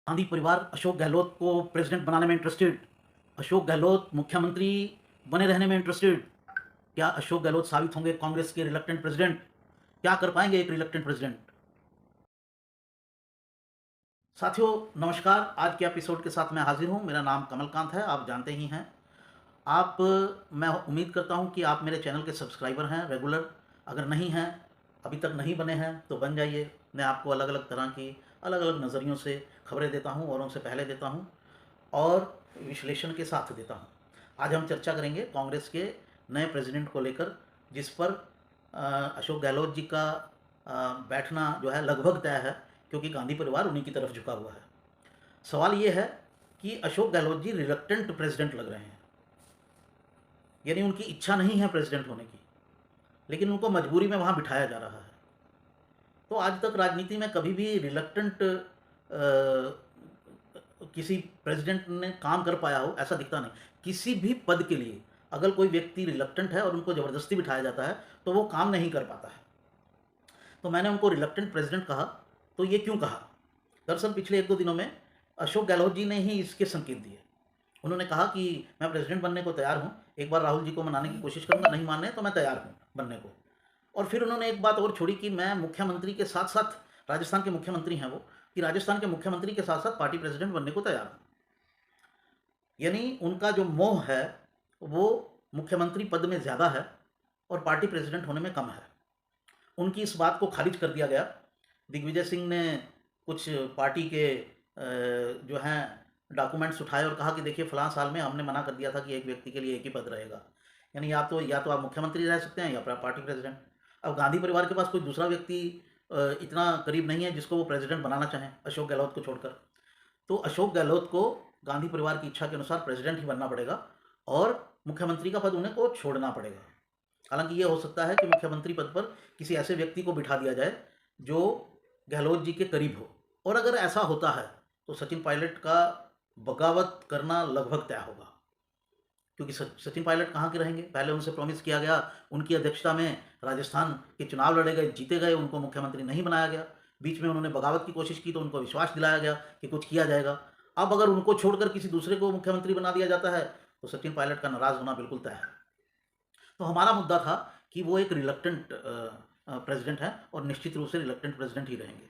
गांधी परिवार अशोक गहलोत को प्रेसिडेंट बनाने में इंटरेस्टेड? अशोक गहलोत मुख्यमंत्री बने रहने में इंटरेस्टेड? क्या अशोक गहलोत साबित होंगे कांग्रेस के रिलक्टेंट प्रेसिडेंट? क्या कर पाएंगे एक रिलक्टेंट प्रेसिडेंट? साथियों नमस्कार। आज के एपिसोड के साथ मैं हाजिर हूं। मेरा नाम कमलकांत है, आप जानते ही हैं। आप मैं उम्मीद करता हूं कि आप मेरे चैनल के सब्सक्राइबर हैं रेगुलर। अगर नहीं हैं, अभी तक नहीं बने हैं, तो बन जाइए। मैं आपको अलग अलग तरह की अलग अलग नज़रियों से खबरें देता हूं और उनसे पहले देता हूं और विश्लेषण के साथ देता हूं। आज हम चर्चा करेंगे कांग्रेस के नए प्रेसिडेंट को लेकर, जिस पर अशोक गहलोत जी का बैठना जो है लगभग तय है, क्योंकि गांधी परिवार उन्हीं की तरफ झुका हुआ है। सवाल ये है कि अशोक गहलोत जी रिलक्टेंट प्रेसिडेंट लग रहे हैं, यानी उनकी इच्छा नहीं है प्रेसिडेंट होने की, लेकिन उनको मजबूरी में वहाँ बिठाया जा रहा है। तो आज तक राजनीति में कभी भी रिलक्टेंट किसी प्रेसिडेंट ने काम कर पाया हो ऐसा दिखता नहीं। किसी भी पद के लिए अगर कोई व्यक्ति रिलक्टेंट है और उनको ज़बरदस्ती बिठाया जाता है तो वो काम नहीं कर पाता है। तो मैंने उनको रिलक्टेंट प्रेसिडेंट कहा। तो ये क्यों कहा? दरअसल पिछले 1-2 दिनों में अशोक गहलोत जी ने ही इसके संकेत दिए। उन्होंने कहा कि मैं प्रेसिडेंट बनने को तैयार हूँ, एक बार राहुल जी को मनाने की कोशिश करूँगा, नहीं माने तो मैं तैयार हूँ बनने को। और फिर उन्होंने एक बात और छोड़ी कि मैं मुख्यमंत्री के साथ साथ, राजस्थान के मुख्यमंत्री हैं वो, कि राजस्थान के मुख्यमंत्री के साथ साथ पार्टी प्रेसिडेंट बनने को तैयार हूँ। यानी उनका जो मोह है वो मुख्यमंत्री पद में ज़्यादा है और पार्टी प्रेसिडेंट होने में कम है। उनकी इस बात को खारिज कर दिया गया। दिग्विजय सिंह ने कुछ पार्टी के जो हैं डॉक्यूमेंट्स उठाए और कहा कि देखिए फलां साल में हमने मना कर दिया था कि एक व्यक्ति के लिए एक ही पद रहेगा, यानी या तो आप मुख्यमंत्री रह सकते हैं या पार्टी प्रेसिडेंट। अब गांधी परिवार के पास कोई दूसरा व्यक्ति इतना करीब नहीं है जिसको वो प्रेसिडेंट बनाना चाहें अशोक गहलोत को छोड़कर। तो अशोक गहलोत को गांधी परिवार की इच्छा के अनुसार प्रेसिडेंट ही बनना पड़ेगा और मुख्यमंत्री का पद उन्हें को छोड़ना पड़ेगा। हालांकि ये हो सकता है कि मुख्यमंत्री पद पर किसी ऐसे व्यक्ति को बिठा दिया जाए जो गहलोत जी के करीब हो। और अगर ऐसा होता है तो सचिन पायलट का बगावत करना लगभग तय होगा, क्योंकि सचिन पायलट कहाँ के रहेंगे? पहले उनसे प्रॉमिस किया गया, उनकी अध्यक्षता में राजस्थान के चुनाव लड़े गए, जीते गए, उनको मुख्यमंत्री नहीं बनाया गया। बीच में उन्होंने बगावत की कोशिश की तो उनको विश्वास दिलाया गया कि कुछ किया जाएगा। अब अगर उनको छोड़कर किसी दूसरे को मुख्यमंत्री बना दिया जाता है तो सचिन पायलट का नाराज़ होना बिल्कुल तय है। तो हमारा मुद्दा था कि वो एक रिलक्टेंट प्रेसिडेंट है और निश्चित रूप से रिलक्टेंट प्रेसिडेंट ही रहेंगे।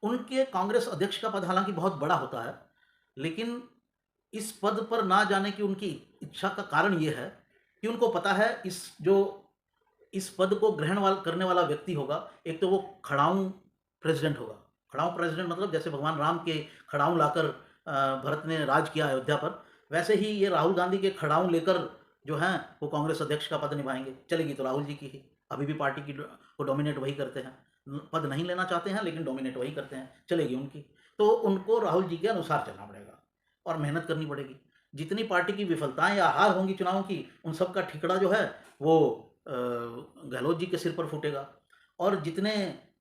उनके कांग्रेस अध्यक्ष का पद हालांकि बहुत बड़ा होता है, लेकिन इस पद पर ना जाने की उनकी इच्छा का कारण ये है कि उनको पता है इस पद को करने वाला व्यक्ति होगा, एक तो वो खड़ाऊं प्रेसिडेंट होगा। खड़ाऊं प्रेसिडेंट मतलब जैसे भगवान राम के खड़ाऊं लाकर भरत ने राज किया अयोध्या पर, वैसे ही ये राहुल गांधी के खड़ाऊं लेकर जो हैं वो कांग्रेस अध्यक्ष का पद निभाएंगे। चलेगी तो राहुल जी की ही, अभी भी पार्टी की को डोमिनेट वही करते हैं। पद नहीं लेना चाहते हैं लेकिन डोमिनेट वही करते हैं, चलेगी उनकी। तो उनको राहुल जी के अनुसार चलना पड़ेगा और मेहनत करनी पड़ेगी। जितनी पार्टी की विफलताएं या हार होंगी चुनाव की, उन सब का ठिकड़ा जो है वो गहलोत जी के सिर पर फूटेगा। और जितने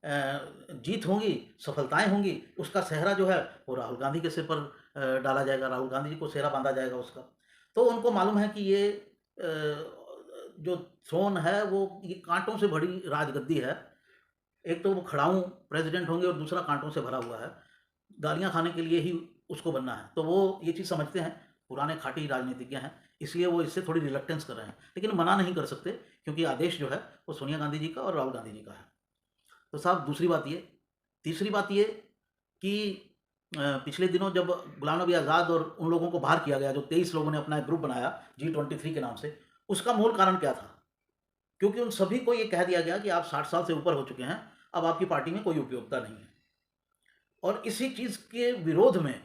जीत होंगी, सफलताएं होंगी, उसका सेहरा जो है वो राहुल गांधी के सिर पर डाला जाएगा, राहुल गांधी जी को सेहरा बांधा जाएगा उसका। तो उनको मालूम है कि ये जो थ्रोन है वो ये कांटों से भरी राजगद्दी है। एक तो वो खड़ाऊं प्रेसिडेंट होंगे और दूसरा कांटों से भरा हुआ है। गालियां खाने के लिए ही उसको बनना है, तो वो ये चीज़ समझते हैं, पुराने खाटी राजनीतिज्ञ हैं, इसलिए वो इससे थोड़ी रिलक्टेंस कर रहे हैं, लेकिन मना नहीं कर सकते क्योंकि आदेश जो है वो सोनिया गांधी जी का और राहुल गांधी जी का है। तो साहब दूसरी बात ये, तीसरी बात ये कि पिछले दिनों जब गुलाम नबी आज़ाद और उन लोगों को बाहर किया गया, जो 23 लोगों ने अपना एक ग्रुप बनाया G23 के नाम से, उसका मूल कारण क्या था? क्योंकि उन सभी को ये कह दिया गया कि आप 60 साल से ऊपर हो चुके हैं, अब आपकी पार्टी में कोई उपयोगिता नहीं है। और इसी चीज़ के विरोध में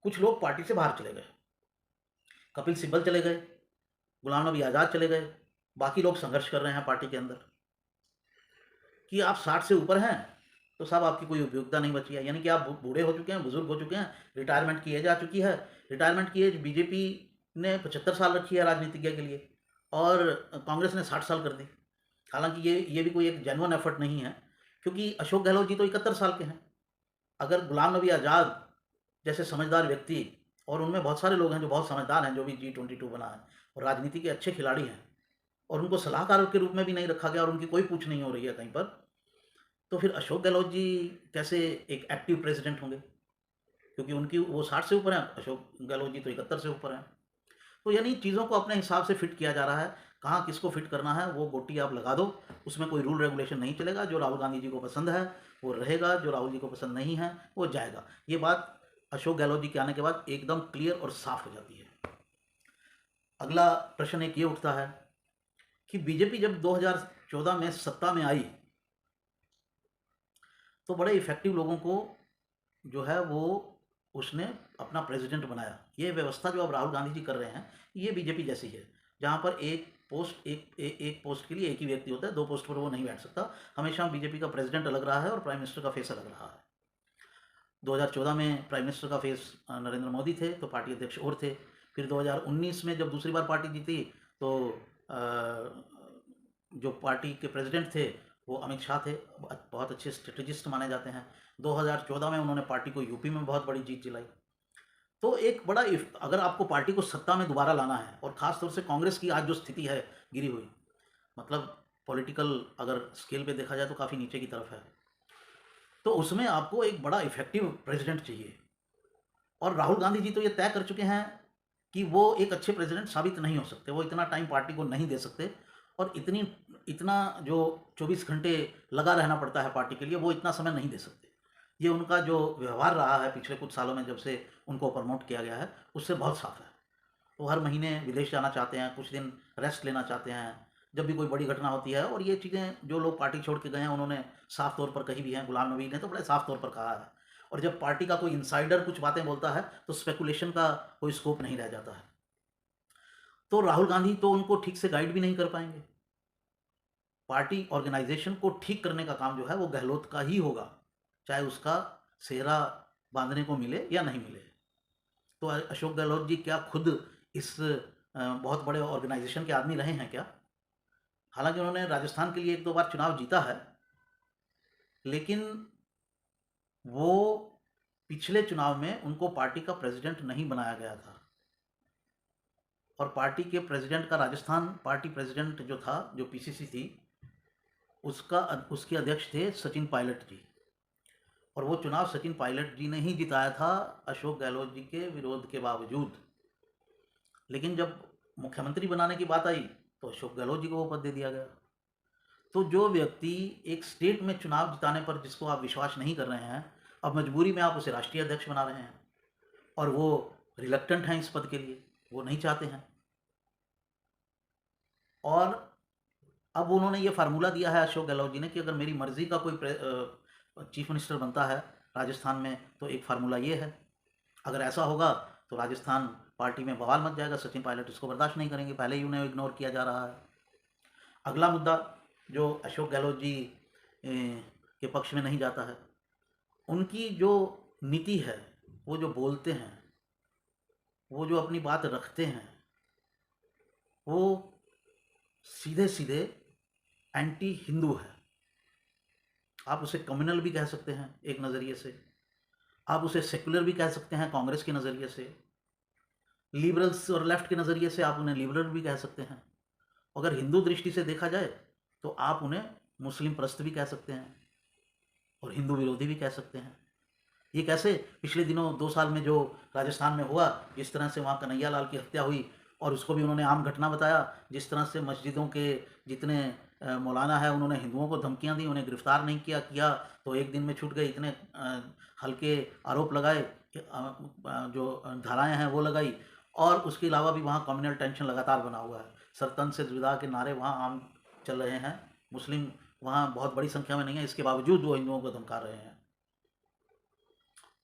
कुछ लोग पार्टी से बाहर चले गए। कपिल सिब्बल चले गए, गुलाम नबी आज़ाद चले गए, बाकी लोग संघर्ष कर रहे हैं पार्टी के अंदर कि आप 60 से ऊपर हैं तो साहब आपकी कोई उपयोगिता नहीं बची है, यानी कि आप बूढ़े हो चुके हैं, बुजुर्ग हो चुके हैं, रिटायरमेंट की एज आ चुकी है। रिटायरमेंट की एज बीजेपी ने 75 साल रखी है राजनीतिज्ञ के लिए और कांग्रेस ने 60 साल कर दी। हालांकि ये भी कोई एक जेन्युइन एफर्ट नहीं है, क्योंकि अशोक गहलोत जी तो 71 साल के हैं। अगर गुलाम नबी आज़ाद जैसे समझदार व्यक्ति, और उनमें बहुत सारे लोग हैं जो बहुत समझदार हैं, जो भी G22 बना है और राजनीति के अच्छे खिलाड़ी हैं, और उनको सलाहकार के रूप में भी नहीं रखा गया और उनकी कोई पूछ नहीं हो रही है कहीं पर, तो फिर अशोक गहलोत जी कैसे एक एक्टिव प्रेसिडेंट होंगे? क्योंकि उनकी वो 60 से ऊपर हैं, अशोक गहलोत जी तो 71 से ऊपर हैं। तो यानी चीज़ों को अपने हिसाब से फिट किया जा रहा है, कहाँ किसको फिट करना है वो गोटी आप लगा दो, उसमें कोई रूल रेगुलेशन नहीं चलेगा। जो राहुल गांधी जी को पसंद है वो रहेगा, जो राहुल जी को पसंद नहीं है वो जाएगा। ये बात अशोक गहलोत जी के आने के बाद एकदम क्लियर और साफ हो जाती है। अगला प्रश्न एक ये उठता है कि बीजेपी जब 2014 में सत्ता में आई तो बड़े इफेक्टिव लोगों को जो है वो उसने अपना प्रेसिडेंट बनाया। ये व्यवस्था जो अब राहुल गांधी जी कर रहे हैं ये बीजेपी जैसी है, जहाँ पर एक पोस्ट के लिए एक ही व्यक्ति होता है, दो पोस्ट पर वो नहीं बैठ सकता। हमेशा बीजेपी का प्रेसिडेंट अलग रहा है और प्राइम मिनिस्टर का फेस अलग रहा है। 2014 में प्राइम मिनिस्टर का फेस नरेंद्र मोदी थे, तो पार्टी अध्यक्ष और थे। फिर 2019 में जब दूसरी बार पार्टी जीती तो जो पार्टी के प्रेसिडेंट थे वो अमित शाह थे, बहुत अच्छे स्ट्रेटजिस्ट माने जाते हैं। 2014 में उन्होंने पार्टी को यूपी में बहुत बड़ी जीत दिलाई। तो एक बड़ा अगर आपको पार्टी को सत्ता में दोबारा लाना है, और ख़ास तौर से कांग्रेस की आज जो स्थिति है गिरी हुई, मतलब पॉलिटिकल अगर स्केल पे देखा जाए तो काफ़ी नीचे की तरफ है, तो उसमें आपको एक बड़ा इफेक्टिव प्रेसिडेंट चाहिए। और राहुल गांधी जी तो ये तय कर चुके हैं कि वो एक अच्छे प्रेसिडेंट साबित नहीं हो सकते, वो इतना टाइम पार्टी को नहीं दे सकते, और इतना जो 24 घंटे लगा रहना पड़ता है पार्टी के लिए, वो इतना समय नहीं दे सकते। ये उनका जो व्यवहार रहा है पिछले कुछ सालों में जब से उनको प्रमोट किया गया है उससे बहुत साफ है। वो हर महीने विदेश जाना चाहते हैं, कुछ दिन रेस्ट लेना चाहते हैं जब भी कोई बड़ी घटना होती है। और ये चीज़ें जो लोग पार्टी छोड़ के गए हैं उन्होंने साफ तौर पर कही भी हैं। गुलाम नबी ने तो बड़े साफ तौर पर कहा है। और जब पार्टी का कोई इंसाइडर कुछ बातें बोलता है तो स्पेकुलेशन का कोई स्कोप नहीं रह जाता है। तो राहुल गांधी तो उनको ठीक से गाइड भी नहीं कर पाएंगे। पार्टी ऑर्गेनाइजेशन को ठीक करने का काम जो है वो गहलोत का ही होगा, चाहे उसका सेहरा बांधने को मिले या नहीं मिले। तो अशोक गहलोत जी क्या खुद इस बहुत बड़े ऑर्गेनाइजेशन के आदमी रहे हैं क्या? हालांकि उन्होंने राजस्थान के लिए एक दो बार चुनाव जीता है, लेकिन वो पिछले चुनाव में उनको पार्टी का प्रेसिडेंट नहीं बनाया गया था। और पार्टी के प्रेसिडेंट का, राजस्थान पार्टी प्रेसिडेंट जो था, जो पीसीसी थी, उसके अध्यक्ष थे सचिन पायलट जी। और वो चुनाव सचिन पायलट जी ने ही जिताया था अशोक गहलोत जी के विरोध के बावजूद। लेकिन जब मुख्यमंत्री बनाने की बात आई तो अशोक गहलोत जी को वो पद दे दिया गया। तो जो व्यक्ति एक स्टेट में चुनाव जिताने पर जिसको आप विश्वास नहीं कर रहे हैं, अब मजबूरी में आप उसे राष्ट्रीय अध्यक्ष बना रहे हैं, और वो रिलक्टेंट हैं इस पद के लिए, वो नहीं चाहते हैं। और अब उन्होंने ये फार्मूला दिया है अशोक गहलोत जी ने कि अगर मेरी मर्जी का कोई चीफ मिनिस्टर बनता है राजस्थान में तो एक फार्मूला ये है, अगर ऐसा होगा तो राजस्थान पार्टी में बवाल मच जाएगा, सचिन पायलट इसको बर्दाश्त नहीं करेंगे, पहले ही उन्हें इग्नोर किया जा रहा है। अगला मुद्दा जो अशोक गहलोत जी के पक्ष में नहीं जाता है, उनकी जो नीति है, वो जो बोलते हैं, वो जो अपनी बात रखते हैं, वो सीधे सीधे एंटी हिंदू है। आप उसे कम्युनल भी कह सकते हैं एक नज़रिए से, आप उसे सेकुलर भी कह सकते हैं कांग्रेस के नज़रिए से, लिबरल्स और लेफ्ट के नज़रिए से आप उन्हें लिबरल भी कह सकते हैं। अगर हिंदू दृष्टि से देखा जाए तो आप उन्हें मुस्लिम प्रस्त भी कह सकते हैं और हिंदू विरोधी भी कह सकते हैं। ये कैसे? पिछले दिनों 2 साल में जो राजस्थान में हुआ, जिस तरह से वहाँ कन्हैया लाल की हत्या हुई और उसको भी उन्होंने आम घटना बताया, जिस तरह से मस्जिदों के जितने मौलाना है उन्होंने हिंदुओं को धमकियाँ दी, उन्हें गिरफ्तार नहीं किया तो एक दिन में छूट गए, इतने हल्के आरोप लगाए कि जो धाराएँ हैं वो लगाई। और उसके अलावा भी वहाँ कम्युनल टेंशन लगातार बना हुआ है। सरतन से विदा के नारे वहाँ आम चल रहे हैं। मुस्लिम वहाँ बहुत बड़ी संख्या में नहीं है, इसके बावजूद वो हिंदुओं को धमका रहे हैं।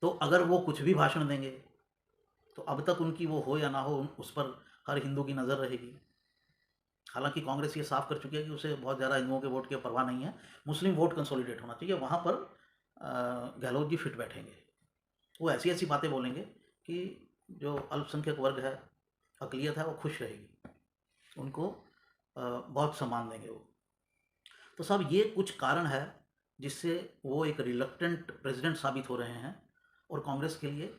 तो अगर वो कुछ भी भाषण देंगे तो अब तक उनकी वो हो या ना हो उस पर हर हिंदू की नज़र रहेगी। हालांकि कांग्रेस ये साफ कर चुकी है कि उसे बहुत ज़्यादा हिंदुओं के वोट की परवाह नहीं है, मुस्लिम वोट कंसोलिडेट होना चाहिए, वहाँ पर गहलोत जी फिट बैठेंगे। वो ऐसी ऐसी बातें बोलेंगे कि जो अल्पसंख्यक वर्ग है, अकलियत है, वो खुश रहेगी, उनको बहुत सम्मान देंगे वो। तो साहब ये कुछ कारण है जिससे वो एक रिलक्टेंट प्रेसिडेंट साबित हो रहे हैं, और कांग्रेस के लिए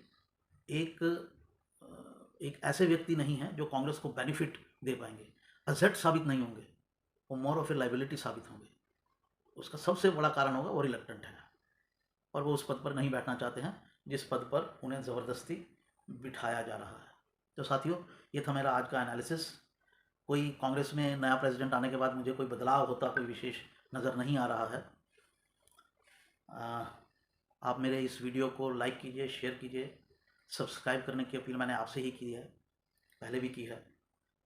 एक ऐसे व्यक्ति नहीं है जो कांग्रेस को बेनिफिट दे पाएंगे, असेट साबित नहीं होंगे, वो मोर ऑफ ए लाइबिलिटी साबित होंगे। उसका सबसे बड़ा कारण होगा वो रिलक्टेंट है। और वो उस पद पर नहीं बैठना चाहते हैं जिस पद पर उन्हें ज़बरदस्ती बिठाया जा रहा है। तो साथियों, ये था मेरा आज का एनालिसिस। कोई कांग्रेस में नया प्रेसिडेंट आने के बाद मुझे कोई बदलाव होता कोई विशेष नज़र नहीं आ रहा है। आप मेरे इस वीडियो को लाइक कीजिए, शेयर कीजिए, सब्सक्राइब करने की अपील मैंने आपसे ही की है, पहले भी की है।